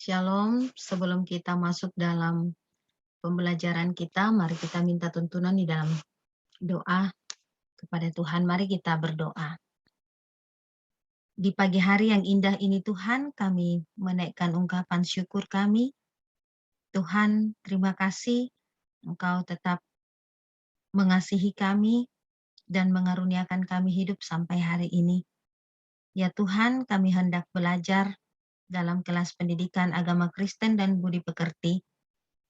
Shalom, sebelum kita masuk dalam pembelajaran kita, mari kita minta tuntunan di dalam doa kepada Tuhan. Mari kita berdoa. Di pagi hari yang indah ini Tuhan, kami menaikkan ungkapan syukur kami. Tuhan, terima kasih Engkau tetap mengasihi kami dan mengaruniakan kami hidup sampai hari ini. Ya Tuhan, kami hendak belajar dalam kelas pendidikan agama Kristen dan budi pekerti.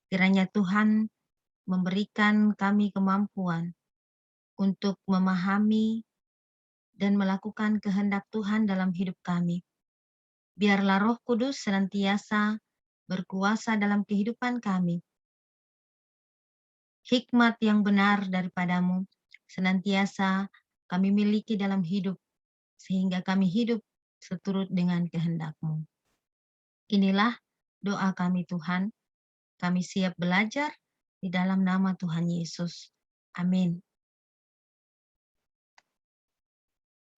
Kiranya Tuhan memberikan kami kemampuan untuk memahami dan melakukan kehendak Tuhan dalam hidup kami. Biarlah Roh Kudus senantiasa berkuasa dalam kehidupan kami. Hikmat yang benar daripadamu senantiasa kami miliki dalam hidup, sehingga kami hidup seturut dengan kehendak-Mu. Inilah doa kami Tuhan. Kami siap belajar di dalam nama Tuhan Yesus. Amin.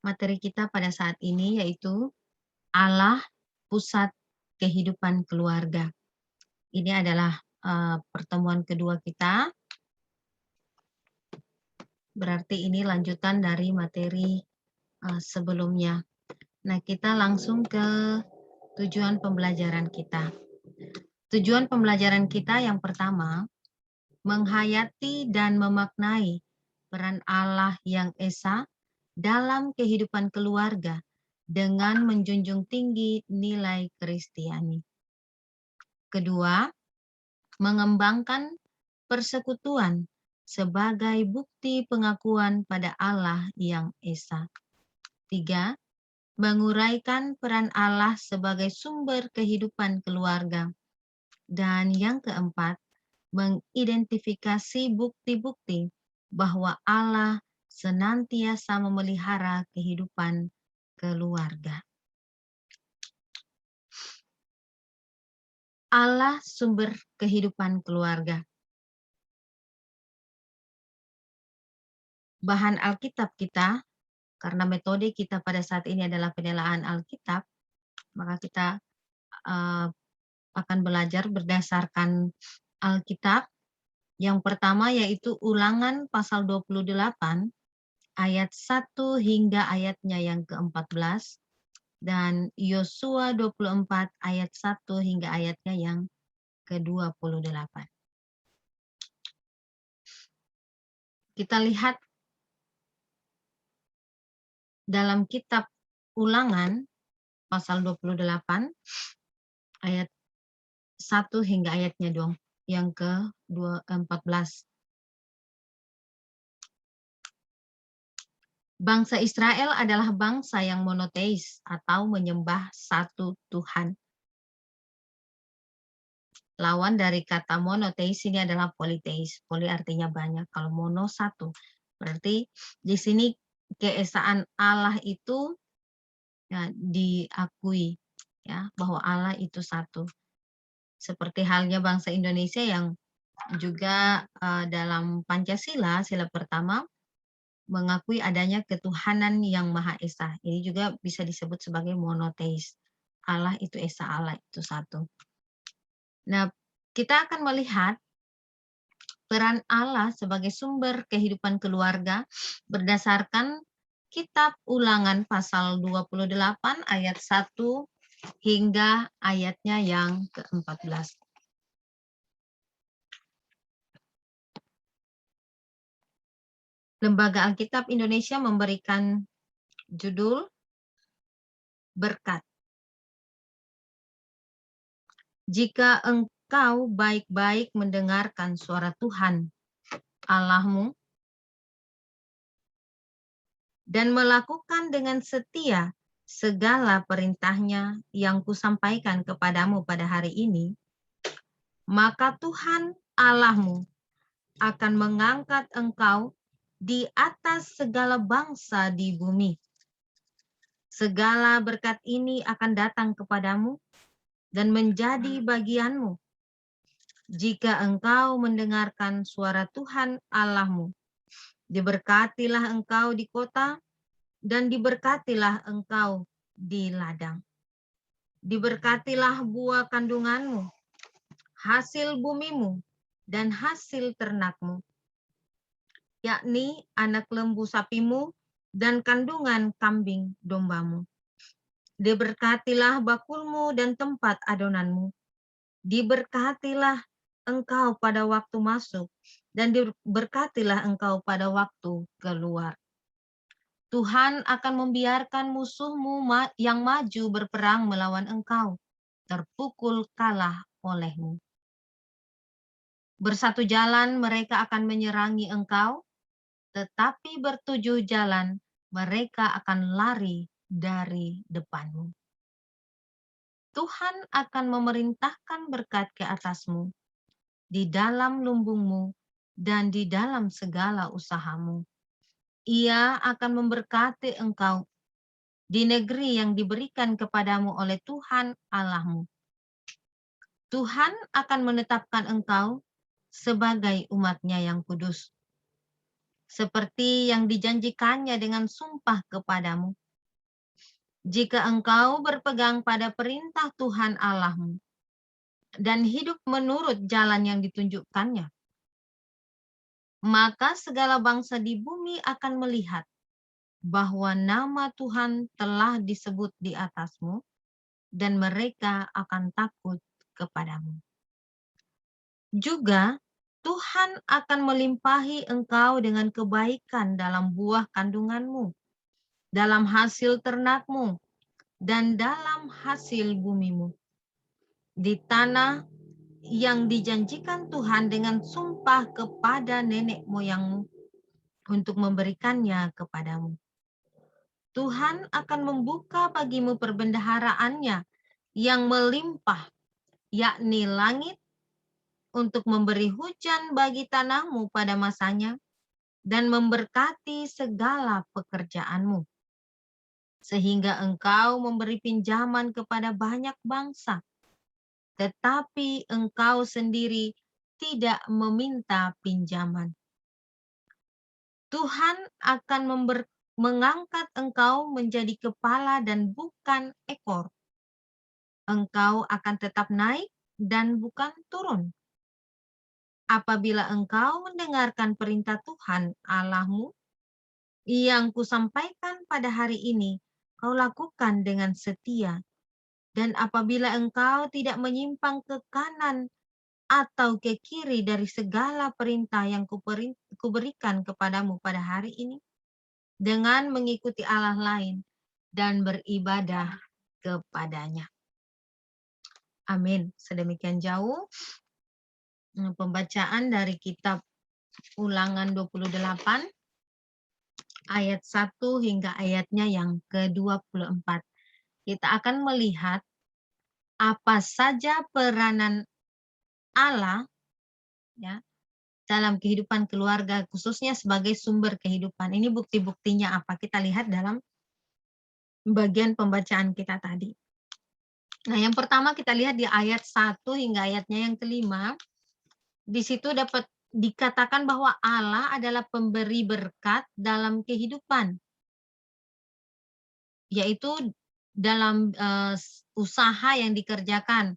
Materi kita pada saat ini yaitu Allah pusat kehidupan keluarga. Ini adalah pertemuan kedua kita. Berarti ini lanjutan dari materi sebelumnya. Nah, kita langsung ke tujuan pembelajaran kita. Tujuan pembelajaran kita yang pertama, menghayati dan memaknai peran Allah yang Esa dalam kehidupan keluarga dengan menjunjung tinggi nilai Kristiani. Kedua, mengembangkan persekutuan sebagai bukti pengakuan pada Allah yang Esa. 3. Menguraikan peran Allah sebagai sumber kehidupan keluarga. Dan yang keempat, mengidentifikasi bukti-bukti bahwa Allah senantiasa memelihara kehidupan keluarga. Allah sumber kehidupan keluarga. Bahan Alkitab kita, karena metode kita pada saat ini adalah penelaan Alkitab, maka kita akan belajar berdasarkan Alkitab. Yang pertama yaitu Ulangan pasal 28 ayat 1 hingga ayatnya yang ke-14 dan Yosua 24 ayat 1 hingga ayatnya yang ke-28. Kita lihat dalam kitab Ulangan pasal 28 ayat 1 hingga ayatnya yang ke-14. Bangsa Israel adalah bangsa yang monoteis atau menyembah satu Tuhan. Lawan dari kata monoteis ini adalah politeis. Poli artinya banyak, kalau mono satu. Berarti di sini keesaan Allah itu ya, diakui ya bahwa Allah itu satu. Seperti halnya bangsa Indonesia yang juga dalam Pancasila, sila pertama, mengakui adanya ketuhanan yang Maha Esa. Ini juga bisa disebut sebagai monoteis. Allah itu Esa, Allah itu satu. Nah, kita akan melihat peran Allah sebagai sumber kehidupan keluarga berdasarkan kitab Ulangan pasal 28 ayat 1 hingga ayatnya yang ke-14. Lembaga Alkitab Indonesia memberikan judul Berkat. Jika engkau baik-baik mendengarkan suara Tuhan Allahmu dan melakukan dengan setia segala perintahnya yang kusampaikan kepadamu pada hari ini, maka Tuhan Allahmu akan mengangkat engkau di atas segala bangsa di bumi. Segala berkat ini akan datang kepadamu dan menjadi bagianmu jika engkau mendengarkan suara Tuhan Allahmu. Diberkatilah engkau di kota dan diberkatilah engkau di ladang. Diberkatilah buah kandunganmu, hasil bumimu, dan hasil ternakmu, yakni anak lembu sapimu dan kandungan kambing dombamu. Diberkatilah bakulmu dan tempat adonanmu. Diberkatilah engkau pada waktu masuk, dan diberkatilah engkau pada waktu keluar. Tuhan akan membiarkan musuhmu yang maju berperang melawan engkau, terpukul kalah olehmu. Bersatu jalan mereka akan menyerangi engkau, tetapi bertujuh jalan mereka akan lari dari depanmu. Tuhan akan memerintahkan berkat ke atasmu, di dalam lumbungmu dan di dalam segala usahamu. Ia akan memberkati engkau di negeri yang diberikan kepadamu oleh Tuhan Allahmu. Tuhan akan menetapkan engkau sebagai umat-Nya yang kudus, seperti yang dijanjikannya dengan sumpah kepadamu. Jika engkau berpegang pada perintah Tuhan Allahmu dan hidup menurut jalan yang ditunjukkannya, maka segala bangsa di bumi akan melihat bahwa nama Tuhan telah disebut di atasmu, dan mereka akan takut kepadamu. Juga Tuhan akan melimpahi engkau dengan kebaikan dalam buah kandunganmu, dalam hasil ternakmu, dan dalam hasil bumimu, di tanah yang dijanjikan Tuhan dengan sumpah kepada nenek moyangmu untuk memberikannya kepadamu. Tuhan akan membuka bagimu perbendaharaannya yang melimpah, yakni langit, untuk memberi hujan bagi tanahmu pada masanya dan memberkati segala pekerjaanmu, sehingga engkau memberi pinjaman kepada banyak bangsa, tetapi engkau sendiri tidak meminta pinjaman. Tuhan akan mengangkat engkau menjadi kepala dan bukan ekor. Engkau akan tetap naik dan bukan turun. Apabila engkau mendengarkan perintah Tuhan Allahmu yang kusampaikan pada hari ini, kau lakukan dengan setia. Dan apabila engkau tidak menyimpang ke kanan atau ke kiri dari segala perintah yang kuberikan kepadamu pada hari ini, dengan mengikuti Allah lain dan beribadah kepadanya. Amin. Sedemikian jauh pembacaan dari kitab Ulangan 28 ayat 1 hingga ayatnya yang ke-24. Kita akan melihat apa saja peranan Allah ya dalam kehidupan keluarga, khususnya sebagai sumber kehidupan. Ini bukti-buktinya apa? Kita lihat dalam bagian pembacaan kita tadi. Nah, yang pertama kita lihat di ayat 1 hingga ayatnya yang kelima. Di situ dapat dikatakan bahwa Allah adalah pemberi berkat dalam kehidupan, yaitu dalam usaha yang dikerjakan,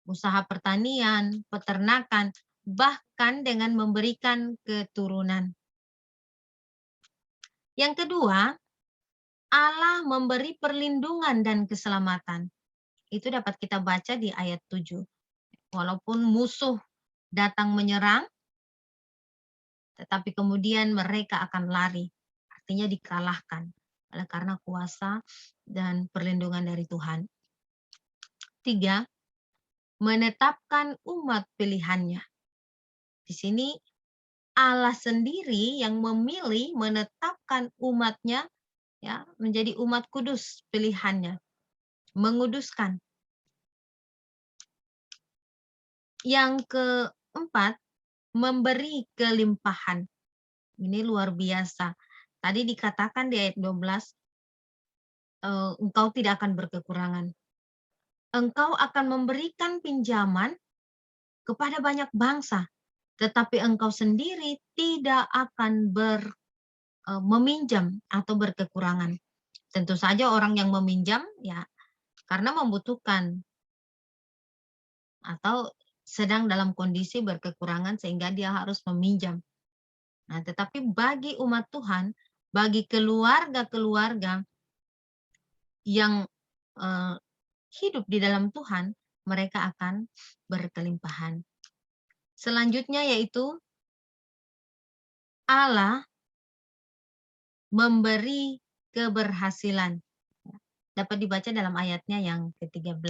usaha pertanian, peternakan, bahkan dengan memberikan keturunan. Yang kedua, Allah memberi perlindungan dan keselamatan. Itu dapat kita baca di ayat 7. Walaupun musuh datang menyerang, tetapi kemudian mereka akan lari. Artinya dikalahkan oleh karena kuasa dan perlindungan dari Tuhan. 3, menetapkan umat pilihannya. Di sini Allah sendiri yang memilih menetapkan umatnya ya menjadi umat kudus pilihannya, menguduskan. Yang keempat, memberi kelimpahan. Ini luar biasa. Tadi dikatakan di ayat 12, engkau tidak akan berkekurangan. Engkau akan memberikan pinjaman kepada banyak bangsa, tetapi engkau sendiri tidak akan meminjam atau berkekurangan. Tentu saja orang yang meminjam ya karena membutuhkan atau sedang dalam kondisi berkekurangan sehingga dia harus meminjam. Nah, tetapi bagi umat Tuhan, bagi keluarga-keluarga yang eh, hidup di dalam Tuhan, mereka akan berkelimpahan. Selanjutnya yaitu Allah memberi keberhasilan. Dapat dibaca dalam ayatnya yang ke-13.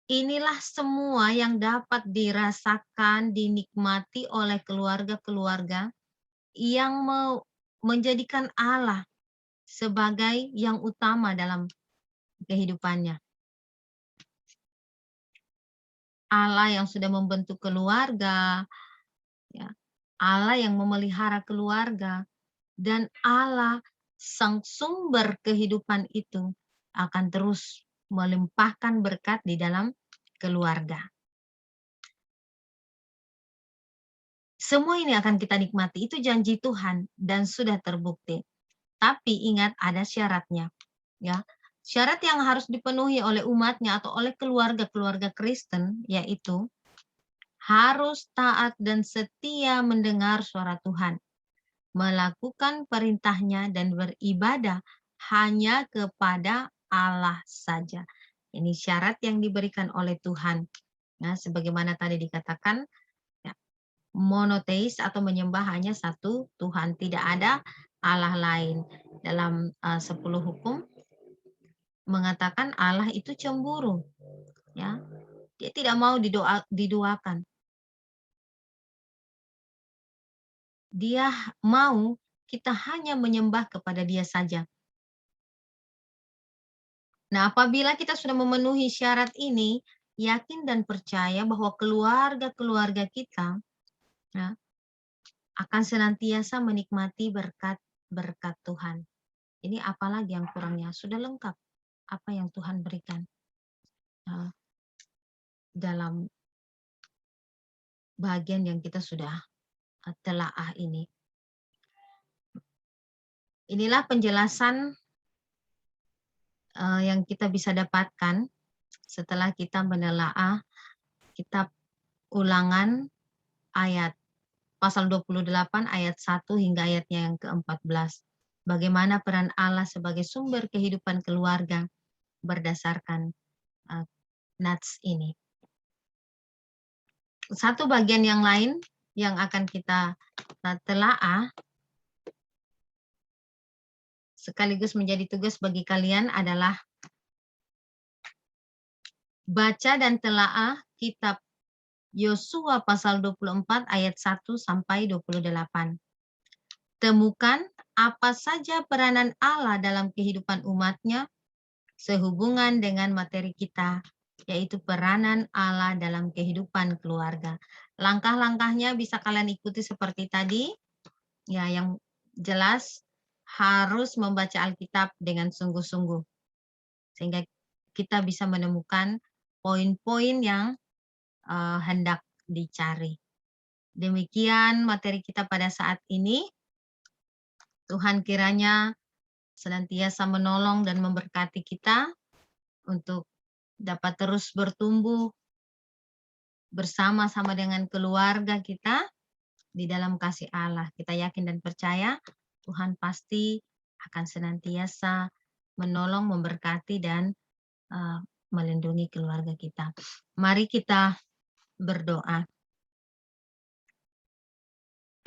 Inilah semua yang dapat dirasakan, dinikmati oleh keluarga-keluarga yang menjadikan Allah sebagai yang utama dalam kehidupannya. Allah yang sudah membentuk keluarga, ya, Allah yang memelihara keluarga, dan Allah sang sumber kehidupan itu akan terus melimpahkan berkat di dalam keluarga. Semua ini akan kita nikmati, itu janji Tuhan dan sudah terbukti. Tapi ingat ada syaratnya, ya. Syarat yang harus dipenuhi oleh umatnya atau oleh keluarga-keluarga Kristen yaitu harus taat dan setia mendengar suara Tuhan, melakukan perintahnya dan beribadah hanya kepada Allah saja. Ini syarat yang diberikan oleh Tuhan. Nah, sebagaimana tadi dikatakan, ya, monoteis atau menyembah hanya satu Tuhan, tidak ada Allah lain. Dalam 10 hukum mengatakan Allah itu cemburu, ya. Dia tidak mau diduakan. Dia mau kita hanya menyembah kepada Dia saja. Nah, apabila kita sudah memenuhi syarat ini, yakin dan percaya bahwa keluarga-keluarga kita, ya, akan senantiasa menikmati berkat-berkat Tuhan. Ini apalagi yang kurangnya? Sudah lengkap apa yang Tuhan berikan dalam bagian yang kita sudah telaah ini. Inilah penjelasan yang kita bisa dapatkan setelah kita menelaah kitab Ulangan ayat pasal 28 ayat 1 hingga ayatnya yang ke-14. Bagaimana peran Allah sebagai sumber kehidupan keluarga berdasarkan nats ini. Satu bagian yang lain yang akan kita telaah sekaligus menjadi tugas bagi kalian adalah baca dan telaah kitab Yosua pasal 24 ayat 1 sampai 28. Temukan apa saja peranan Allah dalam kehidupan umatnya sehubungan dengan materi kita, yaitu peranan Allah dalam kehidupan keluarga. Langkah-langkahnya bisa kalian ikuti seperti tadi, ya, yang jelas harus membaca Alkitab dengan sungguh-sungguh, sehingga kita bisa menemukan poin-poin yang hendak dicari. Demikian materi kita pada saat ini. Tuhan kiranya senantiasa menolong dan memberkati kita untuk dapat terus bertumbuh bersama-sama dengan keluarga kita di dalam kasih Allah. Kita yakin dan percaya Tuhan pasti akan senantiasa menolong, memberkati, dan melindungi keluarga kita. Mari kita berdoa.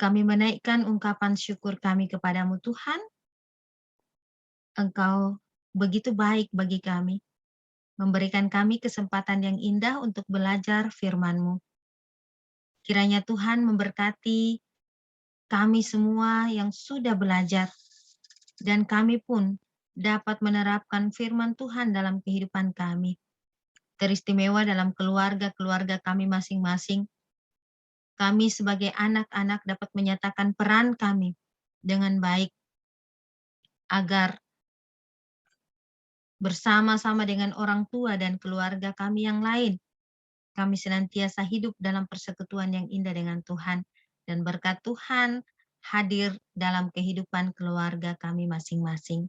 Kami menaikkan ungkapan syukur kami kepadamu Tuhan. Engkau begitu baik bagi kami, memberikan kami kesempatan yang indah untuk belajar firman-Mu. Kiranya Tuhan memberkati kami semua yang sudah belajar, dan kami pun dapat menerapkan firman Tuhan dalam kehidupan kami. Teristimewa dalam keluarga-keluarga kami masing-masing. Kami sebagai anak-anak dapat menyatakan peran kami dengan baik, agar bersama-sama dengan orang tua dan keluarga kami yang lain, kami senantiasa hidup dalam persekutuan yang indah dengan Tuhan, dan berkat Tuhan hadir dalam kehidupan keluarga kami masing-masing.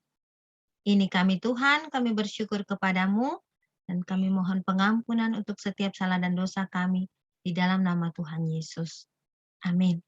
Ini kami Tuhan, kami bersyukur kepadamu, dan kami mohon pengampunan untuk setiap salah dan dosa kami di dalam nama Tuhan Yesus. Amin.